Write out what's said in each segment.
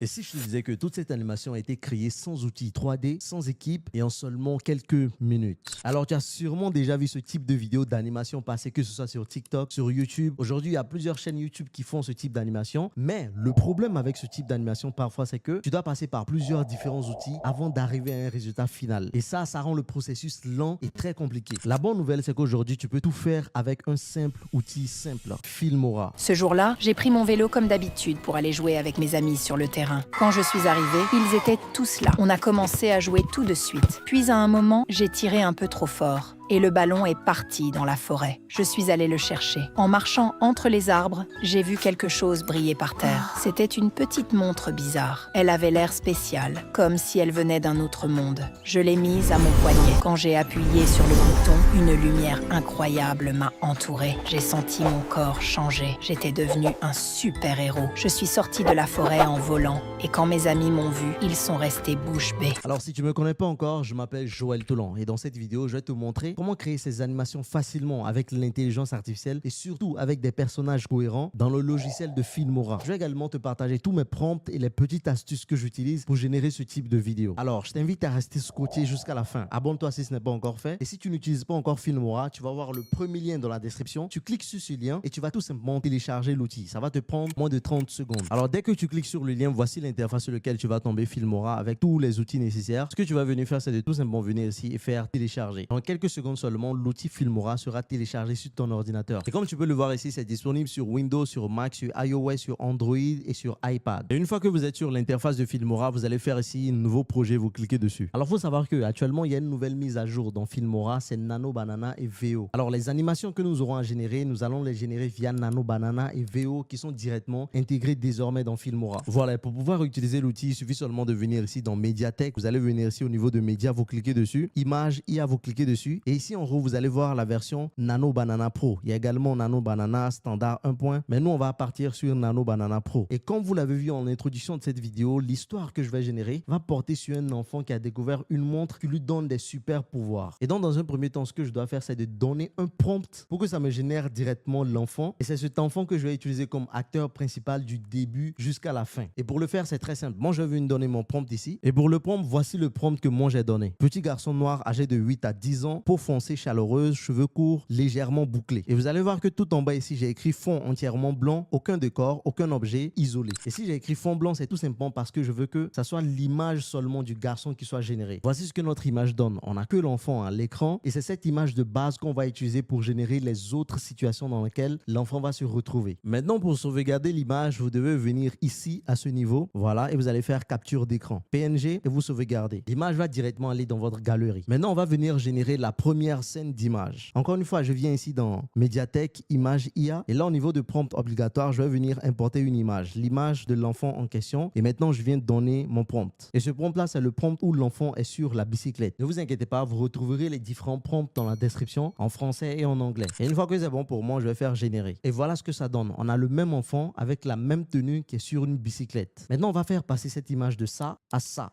Et si je te disais que toute cette animation a été créée sans outils 3D, sans équipe et en seulement quelques minutes? Alors tu as sûrement déjà vu ce type de vidéo d'animation passer, que ce soit sur TikTok, sur YouTube. Aujourd'hui, il y a plusieurs chaînes YouTube qui font ce type d'animation. Mais le problème avec ce type d'animation parfois, c'est que tu dois passer par plusieurs différents outils avant d'arriver à un résultat final. Et ça rend le processus lent et très compliqué. La bonne nouvelle, c'est qu'aujourd'hui, tu peux tout faire avec un simple outil simple, Filmora. Ce jour-là, j'ai pris mon vélo comme d'habitude pour aller jouer avec mes amis sur le terrain. Quand je suis arrivée, ils étaient tous là. On a commencé à jouer tout de suite. Puis à un moment, j'ai tiré un peu trop fort et le ballon est parti dans la forêt. Je suis allée le chercher. En marchant entre les arbres, j'ai vu quelque chose briller par terre. C'était une petite montre bizarre. Elle avait l'air spéciale, comme si elle venait d'un autre monde. Je l'ai mise à mon poignet. Quand j'ai appuyé sur le bouton, une lumière incroyable m'a entourée. J'ai senti mon corps changer. J'étais devenue un super-héros. Je suis sortie de la forêt en volant. Et quand mes amis m'ont vu, ils sont restés bouche bée. Alors si tu ne me connais pas encore, je m'appelle Joël Tolan et dans cette vidéo, je vais te montrer comment créer ces animations facilement avec l'intelligence artificielle et surtout avec des personnages cohérents dans le logiciel de Filmora. Je vais également te partager tous mes prompts et les petites astuces que j'utilise pour générer ce type de vidéo. Alors, je t'invite à rester scotché jusqu'à la fin. Abonne-toi si ce n'est pas encore fait. Et si tu n'utilises pas encore Filmora, tu vas voir le premier lien dans la description. Tu cliques sur ce lien et tu vas tout simplement télécharger l'outil. Ça va te prendre moins de 30 secondes. Alors, dès que tu cliques sur le lien, voici l'interface sur laquelle tu vas tomber Filmora avec tous les outils nécessaires. Ce que tu vas venir faire, c'est de tout simplement venir ici et faire télécharger. En quelques secondes seulement, l'outil Filmora sera téléchargé sur ton ordinateur. Et comme tu peux le voir ici, c'est disponible sur Windows, sur Mac, sur iOS, sur Android et sur iPad. Et une fois que vous êtes sur l'interface de Filmora, vous allez faire ici un nouveau projet, vous cliquez dessus. Alors, il faut savoir qu'actuellement, il y a une nouvelle mise à jour dans Filmora, c'est Nano Banana et VO. Alors, les animations que nous aurons à générer, nous allons les générer via Nano Banana et VO qui sont directement intégrés désormais dans Filmora. Voilà, pour pouvoir utiliser l'outil, il suffit seulement de venir ici dans Médiathèque. Vous allez venir ici au niveau de Média, vous cliquez dessus. Image, IA, vous cliquez dessus. Et ici, en haut, vous allez voir la version Nano Banana Pro. Il y a également Nano Banana Standard 1 point. Mais nous, on va partir sur Nano Banana Pro. Et comme vous l'avez vu en introduction de cette vidéo, l'histoire que je vais générer va porter sur un enfant qui a découvert une montre qui lui donne des super pouvoirs. Et donc, dans un premier temps, ce que je dois faire, c'est de donner un prompt pour que ça me génère directement l'enfant. Et c'est cet enfant que je vais utiliser comme acteur principal du début jusqu'à la fin. Et pour le faire, c'est très simple. Moi, je vais venir donner mon prompt ici. Et pour le prompt, voici le prompt que moi j'ai donné. Petit garçon noir âgé de 8 à 10 ans, peau foncée chaleureuse, cheveux courts, légèrement bouclés. Et vous allez voir que tout en bas ici, j'ai écrit fond entièrement blanc, aucun décor, aucun objet isolé. Et si j'ai écrit fond blanc, c'est tout simplement parce que je veux que ça soit l'image seulement du garçon qui soit générée. Voici ce que notre image donne. On n'a que l'enfant à l'écran et c'est cette image de base qu'on va utiliser pour générer les autres situations dans lesquelles l'enfant va se retrouver. Maintenant, pour sauvegarder l'image, vous devez venir ici à ce niveau. Voilà, et vous allez faire capture d'écran. PNG et vous sauvegardez. L'image va directement aller dans votre galerie. Maintenant, on va venir générer la première scène d'image. Encore une fois, je viens ici dans Médiathèque, image IA. Et là, au niveau de prompt obligatoire, je vais venir importer une image. L'image de l'enfant en question. Et maintenant, je viens de donner mon prompt. Et ce prompt-là, c'est le prompt où l'enfant est sur la bicyclette. Ne vous inquiétez pas, vous retrouverez les différents prompts dans la description en français et en anglais. Et une fois que c'est bon pour moi, je vais faire générer. Et voilà ce que ça donne. On a le même enfant avec la même tenue qui est sur une bicyclette. Maintenant, on va faire passer cette image de ça à ça.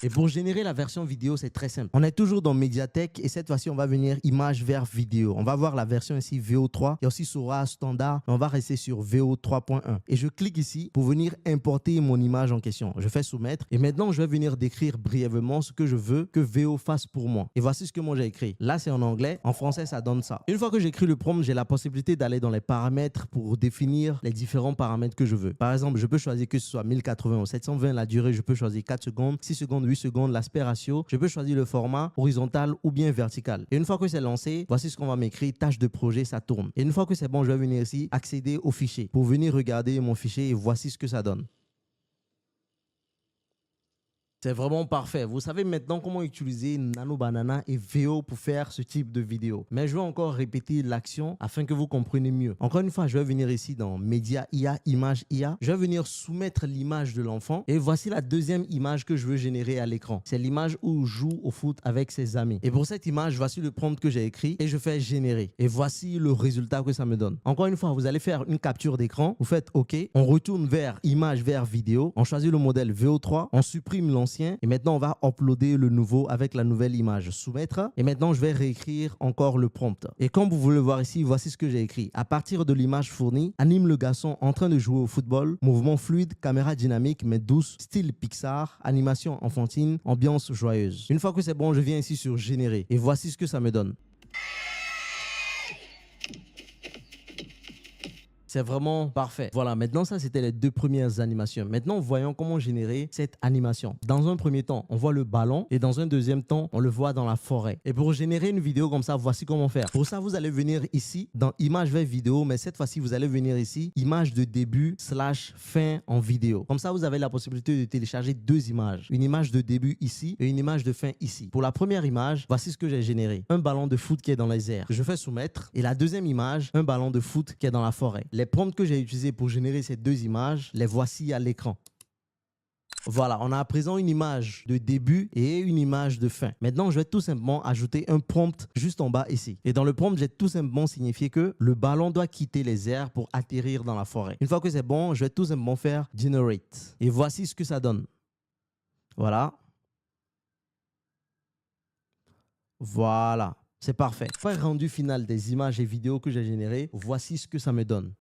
Et pour générer la version vidéo, c'est très simple. On est toujours dans Médiathèque et cette fois-ci, on va venir image vers vidéo. On va voir la version ici VO3. Il y a aussi Sora standard, mais on va rester sur VO 3.1. Et je clique ici pour venir importer mon image en question. Je fais soumettre et maintenant, je vais venir décrire brièvement ce que je veux que VO fasse pour moi. Et voici ce que moi j'ai écrit. Là, c'est en anglais. En français, ça donne ça. Une fois que j'écris le prompt, j'ai la possibilité d'aller dans les paramètres pour définir les différents paramètres que je veux. Par exemple, je peux choisir que ce soit 1080 ou 720. La durée, je peux choisir 4 secondes, 6 secondes, 8 secondes, l'aspect ratio, je peux choisir le format horizontal ou bien vertical. Et une fois que c'est lancé, voici ce qu'on va m'écrire, tâche de projet, ça tourne. Et une fois que c'est bon, je vais venir ici, accéder au fichier pour venir regarder mon fichier et voici ce que ça donne. C'est vraiment parfait. Vous savez maintenant comment utiliser Nano Banana et VO pour faire ce type de vidéo. Mais je vais encore répéter l'action afin que vous compreniez mieux. Encore une fois, je vais venir ici dans Média IA, Image IA. Je vais venir soumettre l'image de l'enfant. Et voici la deuxième image que je veux générer à l'écran. C'est l'image où je joue au foot avec ses amis. Et pour cette image, voici le prompt que j'ai écrit et je fais générer. Et voici le résultat que ça me donne. Encore une fois, vous allez faire une capture d'écran. Vous faites OK. On retourne vers image vers vidéo. On choisit le modèle VO3. On supprime l'ancien l'ancien et maintenant on va uploader le nouveau avec la nouvelle image. Soumettre et maintenant je vais réécrire encore le prompt. Et comme vous voulez le voir ici, voici ce que j'ai écrit. À partir de l'image fournie, anime le garçon en train de jouer au football, mouvement fluide, caméra dynamique mais douce, style Pixar, animation enfantine, ambiance joyeuse. Une fois que c'est bon, je viens ici sur générer et voici ce que ça me donne. C'est vraiment parfait. Voilà, maintenant ça c'était les deux premières animations. Maintenant voyons comment générer cette animation. Dans un premier temps, on voit le ballon et dans un deuxième temps, on le voit dans la forêt. Et pour générer une vidéo comme ça, voici comment faire. Pour ça, vous allez venir ici dans image vers vidéo, mais cette fois-ci, vous allez venir ici, image de début / fin en vidéo. Comme ça, vous avez la possibilité de télécharger deux images. Une image de début ici et une image de fin ici. Pour la première image, voici ce que j'ai généré. Un ballon de foot qui est dans les airs. Je fais soumettre. Et la deuxième image, un ballon de foot qui est dans la forêt. Les prompts que j'ai utilisés pour générer ces deux images, les voici à l'écran. Voilà, on a à présent une image de début et une image de fin. Maintenant, je vais tout simplement ajouter un prompt juste en bas ici. Et dans le prompt, j'ai tout simplement signifié que le ballon doit quitter les airs pour atterrir dans la forêt. Une fois que c'est bon, je vais tout simplement faire Generate. Et voici ce que ça donne. Voilà. Voilà. C'est parfait. Pour le rendu final des images et vidéos que j'ai générées, voici ce que ça me donne.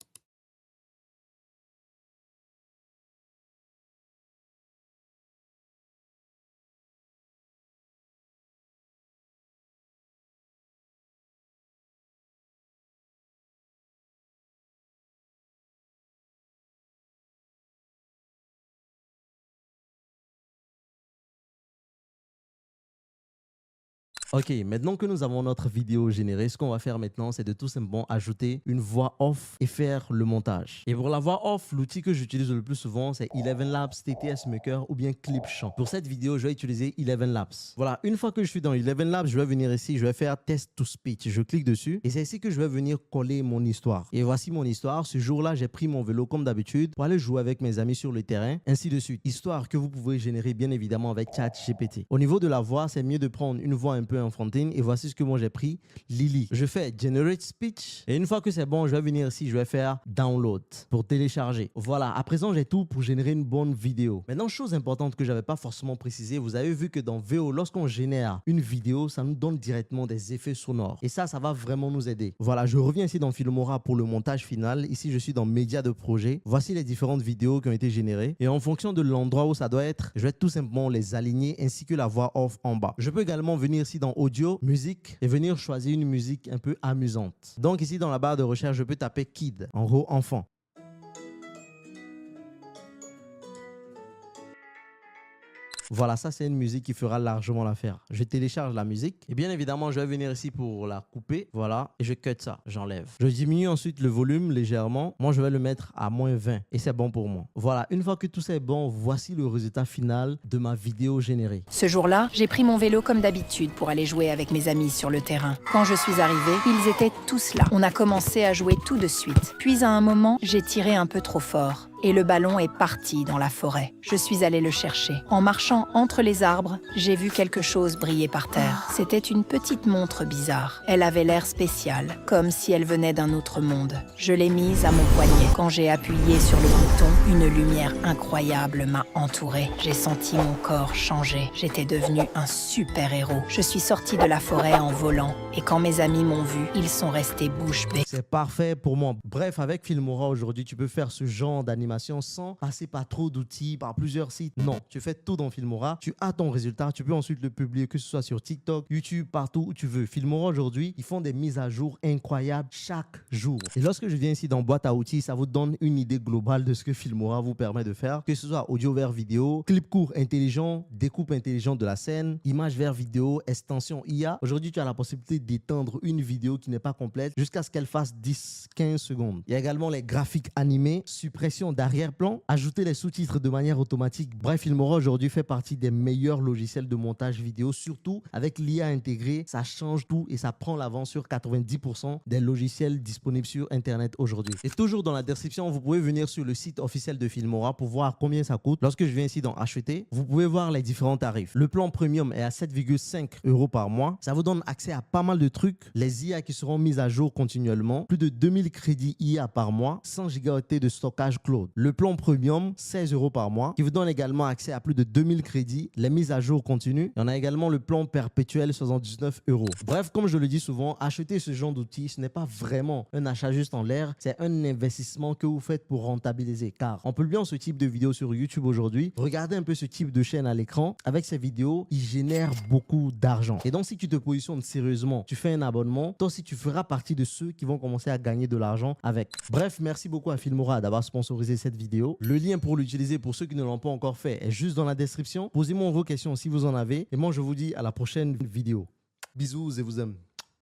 Ok, maintenant que nous avons notre vidéo générée, ce qu'on va faire maintenant, c'est de tout simplement ajouter une voix off et faire le montage. Et pour la voix off, l'outil que j'utilise le plus souvent, c'est Eleven Labs, TTS Maker ou bien Clipchamp. Pour cette vidéo, je vais utiliser Eleven Labs. Voilà, une fois que je suis dans Eleven Labs, je vais venir ici, je vais faire Test to Speech. Je clique dessus et c'est ici que je vais venir coller mon histoire. Et voici mon histoire. Ce jour-là, j'ai pris mon vélo comme d'habitude pour aller jouer avec mes amis sur le terrain, ainsi de suite. Histoire que vous pouvez générer bien évidemment avec ChatGPT. Au niveau de la voix, c'est mieux de prendre une voix un peu enfantine et voici ce que moi j'ai pris, Lily. Je fais Generate Speech et une fois que c'est bon, je vais venir ici, je vais faire Download pour télécharger. Voilà, à présent j'ai tout pour générer une bonne vidéo. Maintenant, chose importante que j'avais pas forcément précisé, vous avez vu que dans VO, lorsqu'on génère une vidéo, ça nous donne directement des effets sonores et ça va vraiment nous aider. Voilà, je reviens ici dans Filmora pour le montage final. Ici, je suis dans Médias de projet. Voici les différentes vidéos qui ont été générées et en fonction de l'endroit où ça doit être, je vais tout simplement les aligner ainsi que la voix off en bas. Je peux également venir ici dans Audio, Musique et venir choisir une musique un peu amusante. Donc ici dans la barre de recherche, je peux taper Kid, en gros enfant. Voilà, ça c'est une musique qui fera largement l'affaire. Je télécharge la musique et bien évidemment, je vais venir ici pour la couper. Voilà, et je cut ça, j'enlève. Je diminue ensuite le volume légèrement. Moi, je vais le mettre à -20 et c'est bon pour moi. Voilà, une fois que tout ça est bon, voici le résultat final de ma vidéo générée. Ce jour-là, j'ai pris mon vélo comme d'habitude pour aller jouer avec mes amis sur le terrain. Quand je suis arrivée, ils étaient tous là. On a commencé à jouer tout de suite. Puis à un moment, j'ai tiré un peu trop fort et le ballon est parti dans la forêt. Je suis allée le chercher. En marchant entre les arbres, j'ai vu quelque chose briller par terre. C'était une petite montre bizarre. Elle avait l'air spéciale, comme si elle venait d'un autre monde. Je l'ai mise à mon poignet. Quand j'ai appuyé sur le bouton, une lumière incroyable m'a entourée. J'ai senti mon corps changer. J'étais devenue un super-héros. Je suis sortie de la forêt en volant et quand mes amis m'ont vu, ils sont restés bouche bée. C'est parfait pour moi. Bref, avec Filmora aujourd'hui, tu peux faire ce genre d'animation sans passer par trop d'outils, par plusieurs sites. Non, tu fais tout dans Filmora, tu as ton résultat, tu peux ensuite le publier, que ce soit sur TikTok, YouTube, partout où tu veux. Filmora aujourd'hui, ils font des mises à jour incroyables chaque jour. Et lorsque je viens ici dans boîte à outils, ça vous donne une idée globale de ce que Filmora vous permet de faire, que ce soit audio vers vidéo, clip court intelligent, découpe intelligente de la scène, image vers vidéo, extension IA. Aujourd'hui, tu as la possibilité d'étendre une vidéo qui n'est pas complète jusqu'à ce qu'elle fasse 10-15 secondes. Il y a également les graphiques animés, suppression d'arrière-plan, ajouter les sous-titres de manière automatique. Bref, Filmora aujourd'hui fait partie des meilleurs logiciels de montage vidéo, surtout avec l'IA intégrée, ça change tout et ça prend l'avance sur 90% des logiciels disponibles sur Internet aujourd'hui. Et toujours dans la description, vous pouvez venir sur le site officiel de Filmora pour voir combien ça coûte. Lorsque je viens ici dans Acheter, vous pouvez voir les différents tarifs. Le plan premium est à 7,5 € par mois. Ça vous donne accès à pas mal de trucs. Les IA qui seront mises à jour continuellement. Plus de 2000 crédits IA par mois, 100 Go de stockage cloud. download. Le plan premium, 16 € par mois, qui vous donne également accès à plus de 2000 crédits, les mises à jour continues. Il y en a également le plan perpétuel, 79 €. Bref, comme je le dis souvent, acheter ce genre d'outils, ce n'est pas vraiment un achat juste en l'air, c'est un investissement que vous faites pour rentabiliser. Car en publiant ce type de vidéo sur YouTube aujourd'hui, regardez un peu ce type de chaîne à l'écran. Avec ces vidéos, ils génèrent beaucoup d'argent. Et donc, si tu te positionnes sérieusement, tu fais un abonnement, toi aussi, tu feras partie de ceux qui vont commencer à gagner de l'argent avec. Bref, merci beaucoup à Filmora d'avoir sponsorisé cette vidéo. Le lien pour l'utiliser pour ceux qui ne l'ont pas encore fait est juste dans la description. Posez-moi vos questions si vous en avez. Et moi, je vous dis à la prochaine vidéo. Bisous et vous aime.